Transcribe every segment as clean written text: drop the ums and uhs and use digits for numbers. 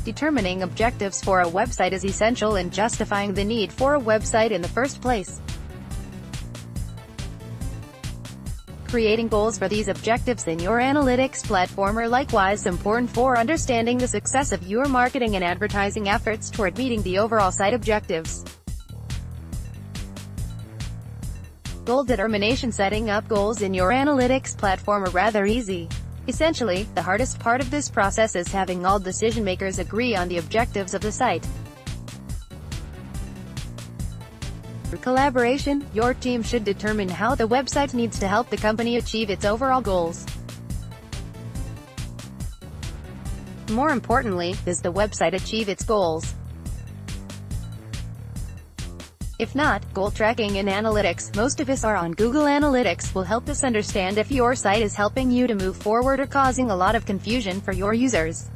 Determining objectives for a website is essential in justifying the need for a website in the first place. Creating goals for these objectives in your analytics platform are likewise important for understanding the success of your marketing and advertising efforts toward meeting the overall site objectives. Goal determination. Setting up goals in your analytics platform are rather easy. Essentially, the hardest part of this process is having all decision-makers agree on the objectives of the site. Through collaboration, your team should determine how the website needs to help the company achieve its overall goals. More importantly, does the website achieve its goals? If not, goal tracking and analytics, most of us are on Google Analytics, will help us understand if your site is helping you to move forward or causing a lot of confusion for your users.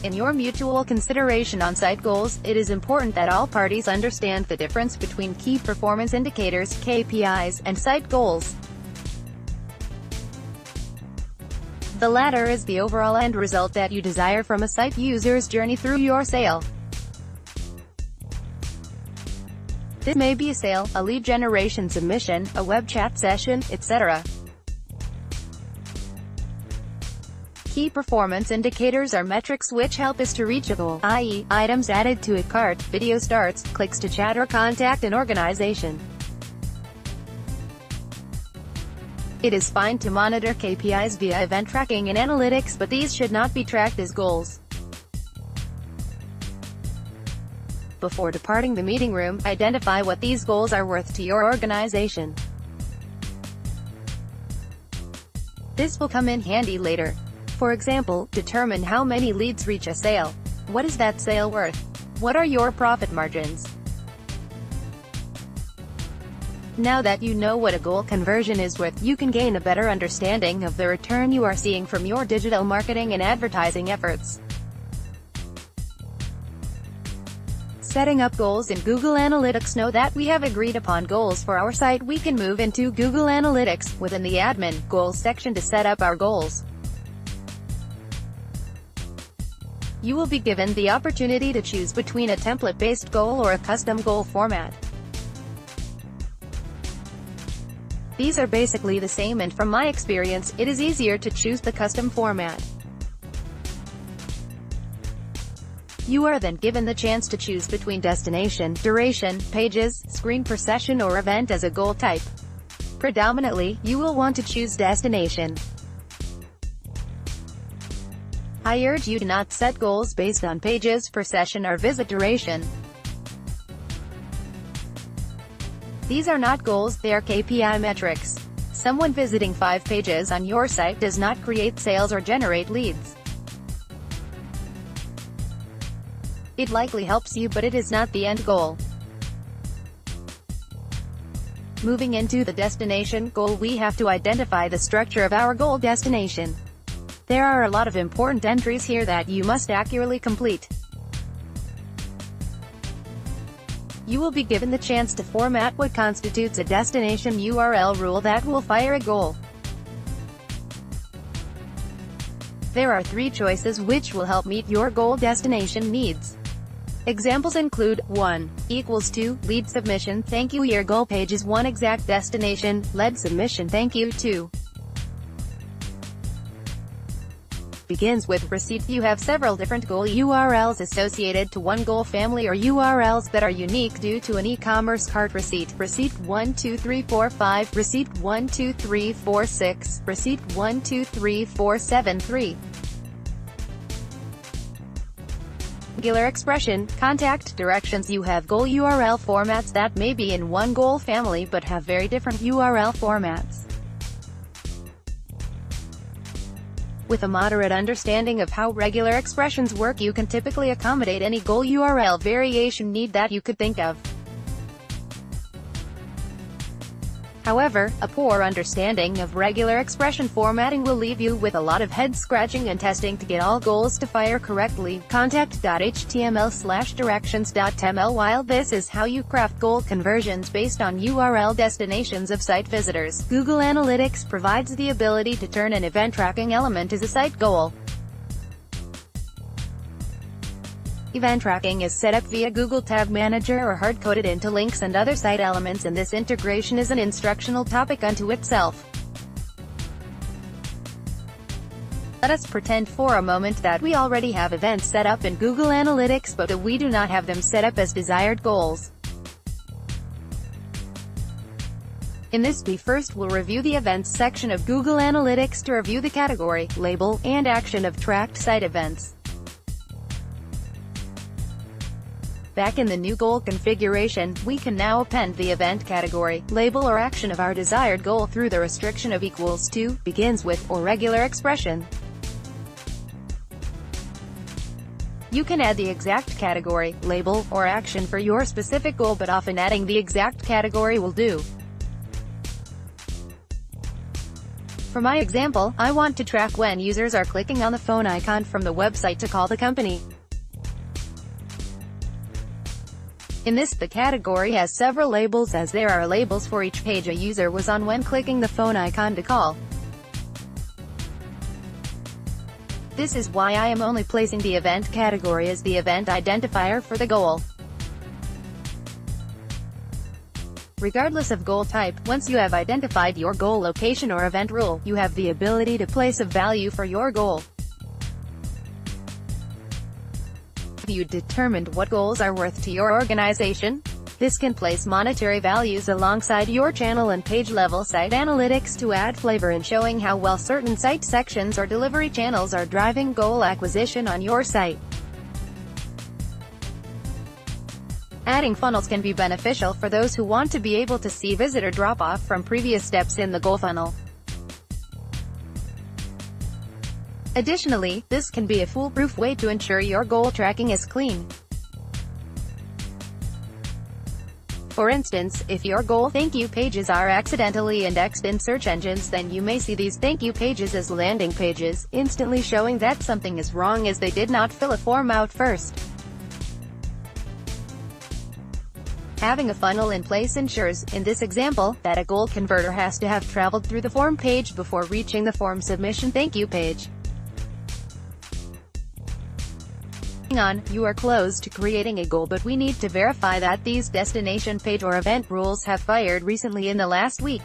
In your mutual consideration on site goals, it is important that all parties understand the difference between key performance indicators, KPIs, and site goals. The latter is the overall end result that you desire from a site user's journey through your sale. This may be a sale, a lead generation submission, a web chat session, etc. Key performance indicators are metrics which help us to reach a goal, i.e., items added to a cart, video starts, clicks to chat or contact an organization. It is fine to monitor KPIs via event tracking and analytics, but these should not be tracked as goals. Before departing the meeting room, identify what these goals are worth to your organization. This will come in handy later. For example, determine how many leads reach a sale. What is that sale worth? What are your profit margins? Now that you know what a goal conversion is worth, you can gain a better understanding of the return you are seeing from your digital marketing and advertising efforts. Setting up goals in Google Analytics. Know that we have agreed upon goals for our site. We can move into Google Analytics, within the Admin Goals section, to set up our goals. You will be given the opportunity to choose between a template-based goal or a custom goal format. These are basically the same, and from my experience, it is easier to choose the custom format. You are then given the chance to choose between destination, duration, pages, screen per session, or event as a goal type. Predominantly, you will want to choose destination. I urge you to not set goals based on pages per session or visit duration. These are not goals, they are KPI metrics. Someone visiting 5 pages on your site does not create sales or generate leads. It likely helps you, but it is not the end goal. Moving into the destination goal, we have to identify the structure of our goal destination. There are a lot of important entries here that you must accurately complete. You will be given the chance to format what constitutes a destination URL rule that will fire a goal. There are 3 choices which will help meet your goal destination needs. Examples include: 1 equals 2, lead submission, thank you. Your goal page is 1 exact destination, lead submission, thank you. 2 begins with receipt. You have several different goal URLs associated to one goal family, or URLs that are unique due to an e-commerce cart. Receipt 1 2 3 4 5, receipt 1 2 3 4 6, receipt 1 2 3 4 7 3. Regular expression, contact directions. You have goal URL formats that may be in one goal family but have very different URL formats. With a moderate understanding of how regular expressions work, you can typically accommodate any goal URL variation need that you could think of. However, a poor understanding of regular expression formatting will leave you with a lot of head-scratching and testing to get all goals to fire correctly. Contact.html/directions.ml. While this is how you craft goal conversions based on URL destinations of site visitors, Google Analytics provides the ability to turn an event tracking element as a site goal. Event tracking is set up via Google Tag Manager or hard-coded into links and other site elements, and this integration is an instructional topic unto itself. Let us pretend for a moment that we already have events set up in Google Analytics, but that we do not have them set up as desired goals. In this, we first will review the Events section of Google Analytics to review the category, label, and action of tracked site events. Back in the new goal configuration, we can now append the event category, label or action of our desired goal through the restriction of equals to, begins with, or regular expression. You can add the exact category, label, or action for your specific goal, but often adding the exact category will do. For my example, I want to track when users are clicking on the phone icon from the website to call the company. In this, the category has several labels, as there are labels for each page a user was on when clicking the phone icon to call. This is why I am only placing the event category as the event identifier for the goal. Regardless of goal type, once you have identified your goal location or event rule, you have the ability to place a value for your goal. Have you determined what goals are worth to your organization? This can place monetary values alongside your channel and page-level site analytics to add flavor in showing how well certain site sections or delivery channels are driving goal acquisition on your site. Adding funnels can be beneficial for those who want to be able to see visitor drop-off from previous steps in the goal funnel. Additionally, this can be a foolproof way to ensure your goal tracking is clean. For instance, if your goal thank you pages are accidentally indexed in search engines, then you may see these thank you pages as landing pages, instantly showing that something is wrong as they did not fill a form out first. Having a funnel in place ensures, in this example, that a goal converter has to have traveled through the form page before reaching the form submission thank you page. You are close to creating a goal, but we need to verify that these destination page or event rules have fired recently in the last week.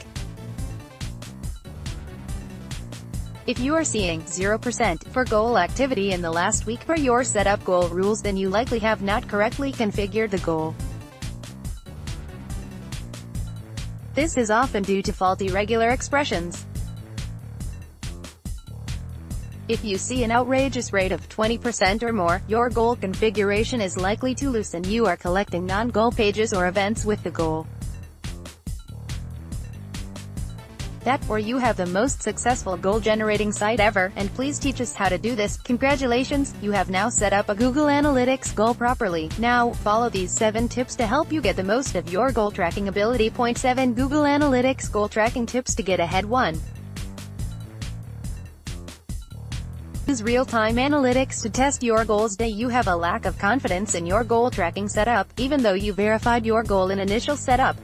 If you are seeing 0% for goal activity in the last week per your setup goal rules, then you likely have not correctly configured the goal. This is often due to faulty regular expressions. If you see an outrageous rate of 20% or more, your goal configuration is likely too loose and you are collecting non-goal pages or events with the goal. That's where you have the most successful goal-generating site ever, and please teach us how to do this. Congratulations, you have now set up a Google Analytics goal properly. Now, follow these 7 tips to help you get the most of your goal tracking ability. Point 7 Google Analytics goal tracking tips to get ahead. 1. Use real-time analytics to test your goals. Day you have a lack of confidence in your goal tracking setup, even though you verified your goal in initial setup.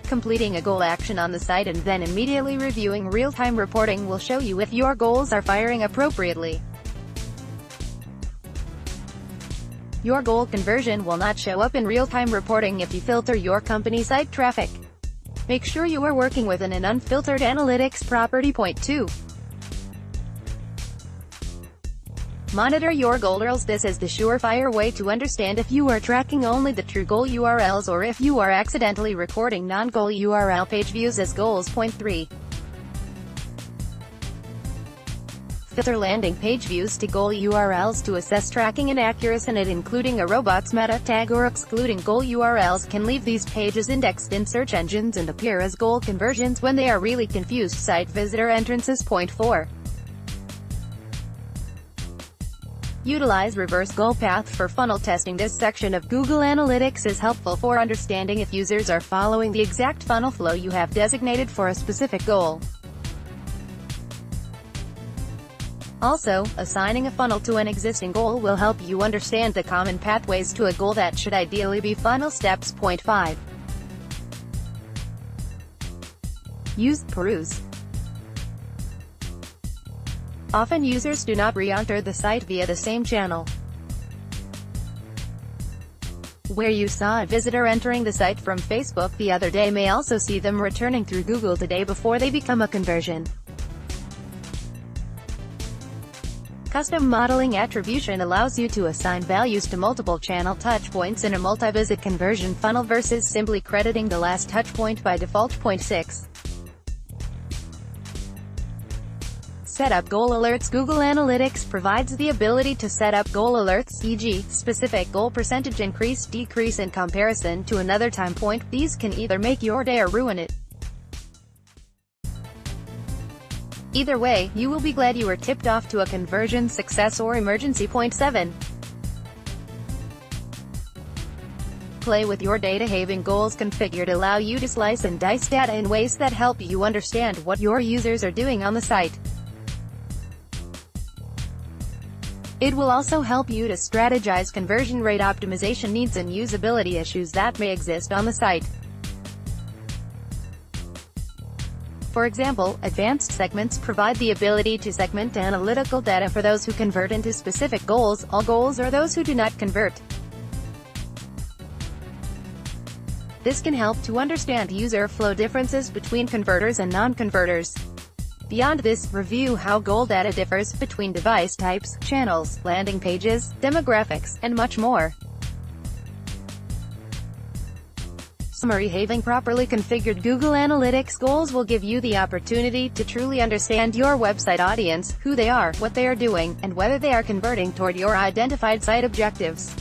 Completing a goal action on the site and then immediately reviewing real-time reporting will show you if your goals are firing appropriately. Your goal conversion will not show up in real-time reporting if you filter your company site traffic. Make sure you are working within an unfiltered analytics property. Point 2. Monitor your goal URLs. This is the surefire way to understand if you are tracking only the true goal URLs or if you are accidentally recording non-goal URL page views as goals. Point 3. Filter landing page views to goal URLs to assess tracking inaccuracy, and including a robots meta tag or excluding goal URLs can leave these pages indexed in search engines and appear as goal conversions when they are really confused site visitor entrances. Point 4. Utilize reverse goal path for funnel testing. This section of Google Analytics is helpful for understanding if users are following the exact funnel flow you have designated for a specific goal. Also, assigning a funnel to an existing goal will help you understand the common pathways to a goal that should ideally be funnel steps. Point 5. Use Peruse. Often users do not re-enter the site via the same channel. Where you saw a visitor entering the site from Facebook the other day may also see them returning through Google today before they become a conversion. Custom modeling attribution allows you to assign values to multiple channel touchpoints in a multi-visit conversion funnel versus simply crediting the last touchpoint by default. Point 6. Set up goal alerts. Google Analytics provides the ability to set up goal alerts, e.g., specific goal percentage increase, decrease in comparison to another time point. These can either make your day or ruin it. Either way, you will be glad you were tipped off to a conversion success or emergency. Point 7. Play with your data. Having goals configured allow you to slice and dice data in ways that help you understand what your users are doing on the site. It will also help you to strategize conversion rate optimization needs and usability issues that may exist on the site. For example, advanced segments provide the ability to segment analytical data for those who convert into specific goals, all goals, or those who do not convert. This can help to understand user flow differences between converters and non-converters. Beyond this, review how goal data differs between device types, channels, landing pages, demographics, and much more. Summary: having properly configured Google Analytics goals will give you the opportunity to truly understand your website audience, who they are, what they are doing, and whether they are converting toward your identified site objectives.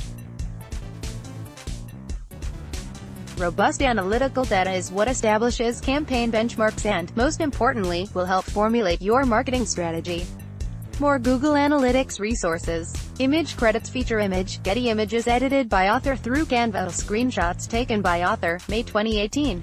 Robust analytical data is what establishes campaign benchmarks and, most importantly, will help formulate your marketing strategy. More Google Analytics resources. Image credits. Feature image. Getty Images edited by author through Canva. Screenshots taken by author, May 2018.